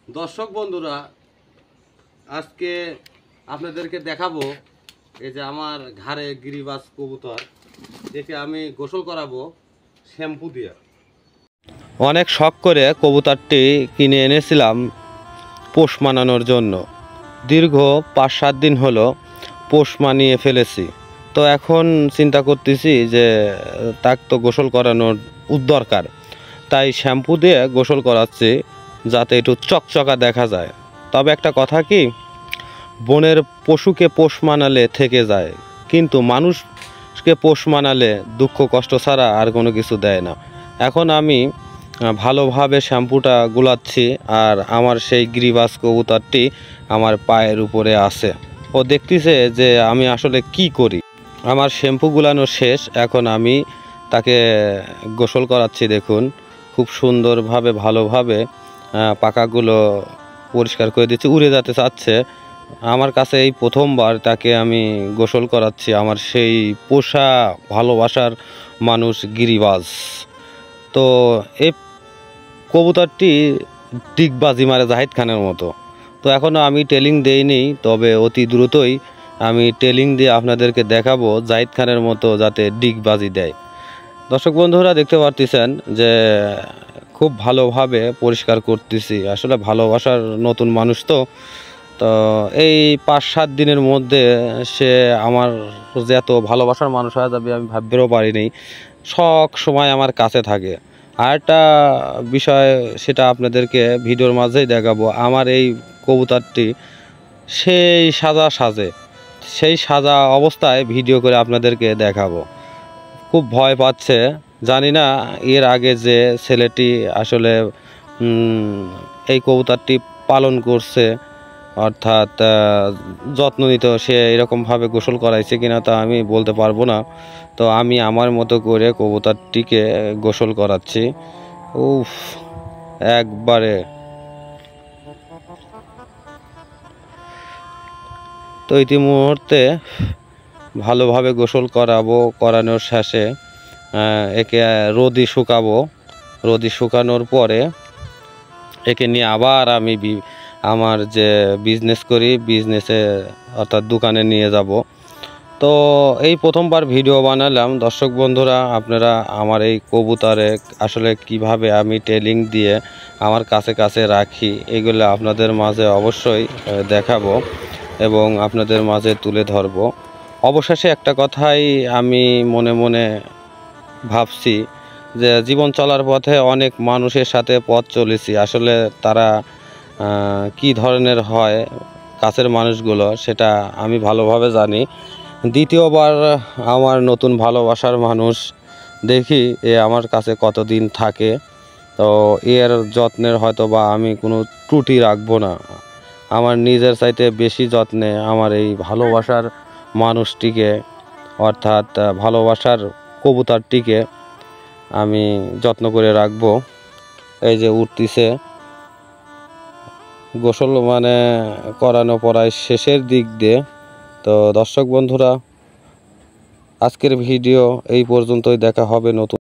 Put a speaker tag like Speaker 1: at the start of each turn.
Speaker 1: দর্শক বন্ধুরা, আজকে আপনাদেরকে দেখাবো এই যে আমার ঘাড়ে গিরিবাজ কবুতর, একে আমি গোসল করাবো শ্যাম্পু দিয়ে। অনেক শখ করে কবুতরটি কিনে এনেছিলাম পোষ মানানোর জন্য। দীর্ঘ 5-7 দিন হলো পোষ মানিয়ে ফেলেছি। তো এখন চিন্তা করতেছি যে তাকে তো গোসল করানোর দরকার, তাই শ্যাম্পু দিয়ে গোসল করাচ্ছি যাতে একটু চকচকা দেখা যায়। তবে একটা কথা কি, বনের পশুকে পোষ মানালে থেকে যায়, কিন্তু মানুষকে পোষ মানালে দুঃখ কষ্ট ছাড়া আর কোনো কিছু দেয় না। এখন আমি ভালোভাবে শ্যাম্পুটা গুলাচ্ছি, আর আমার সেই গিরিবাজ কবুতরটি আমার পায়ের উপরে আছে। ও দেখতেছে যে আমি আসলে কি করি। আমার শ্যাম্পু গুলানো শেষ, এখন আমি তাকে গোসল করাচ্ছি। দেখুন, খুব সুন্দরভাবে ভালোভাবে পাকাগুলো পরিষ্কার করে দিচ্ছি, উড়ে যেতে চাচ্ছে। আমার কাছে এই প্রথমবার তাকে আমি গোসল করাচ্ছি, আমার সেই পোষা ভালোবাসার মানুষ গিরিবাজ। তো এই কবুতরটি ডিগবাজি মারে জাহিদ খানের মতো। তো এখনও আমি টেলিং দেইনি, তবে অতি দ্রুতই আমি টেলিং দিয়ে আপনাদেরকে দেখাবো জাহিদ খানের মতো যাতে ডিগবাজি দেয়। দর্শক বন্ধুরা, দেখতে পারতেছেন যে খুব ভালোভাবে পরিষ্কার করতেছি। আসলে ভালোবাসার নতুন মানুষ তো এই 5-7 দিনের মধ্যে সে আমার যে এত ভালোবাসার মানুষ হয়ে যাবে আমি ভাবতেও পারিনি। সব সময় আমার কাছে থাকে। আর একটা বিষয়, সেটা আপনাদেরকে ভিডিওর মাঝেই দেখাবো। আমার এই কবুতরটি সেই সাজে, সেই সাজা অবস্থায় ভিডিও করে আপনাদেরকে দেখাবো। খুব ভয় পাচ্ছে, জানি না এর আগে যে ছেলেটি আসলে এই কবুতরটি পালন করছে, অর্থাৎ যত্ন নিত, সে এরকমভাবে গোসল করাইছে কিনা তা আমি বলতে পারবো না। তো আমি আমার মতো করে কবুতরটিকে গোসল করাচ্ছি। উফ, একবারে। তো ইতিমুহূর্তে ভালোভাবে গোসল করানোর শেষে একে রোদে শুকাবো। রোদে শুকানোর পরে একে নিয়ে আবার আমি আমার যে বিজনেস করি, বিজনেসে অর্থাৎ দোকানে নিয়ে যাব। তো এই প্রথমবার ভিডিও বানালাম। দর্শক বন্ধুরা, আপনারা আমার এই কবুতরে আসলে কিভাবে আমি টেলিং দিয়ে আমার কাছে রাখি, এগুলো আপনাদের মাঝে অবশ্যই দেখাবো এবং আপনাদের মাঝে তুলে ধরবো। অবশেষে একটা কথাই আমি মনে মনে ভাবছি যে জীবন চলার পথে অনেক মানুষের সাথে পথ চলেছি। আসলে তারা কি ধরনের হয় কাছের মানুষগুলো, সেটা আমি ভালোভাবে জানি। দ্বিতীয়বার আমার নতুন ভালোবাসার মানুষ দেখি এ আমার কাছে কতদিন থাকে। তো এর যত্নের হয়তো বা আমি কোনো ত্রুটি রাখবো না। আমার নিজের চাইতে বেশি যত্নে আমার এই ভালোবাসার মানুষটিকে, অর্থাৎ ভালোবাসার কবুতরটিকে আমি যত্ন করে রাখবো। এই যে উঠতিছে, গোসল মানে করানো প্রায় শেষের দিক দিয়ে। তো দর্শক বন্ধুরা, আজকের ভিডিও এই পর্যন্তই। দেখা হবে নতুন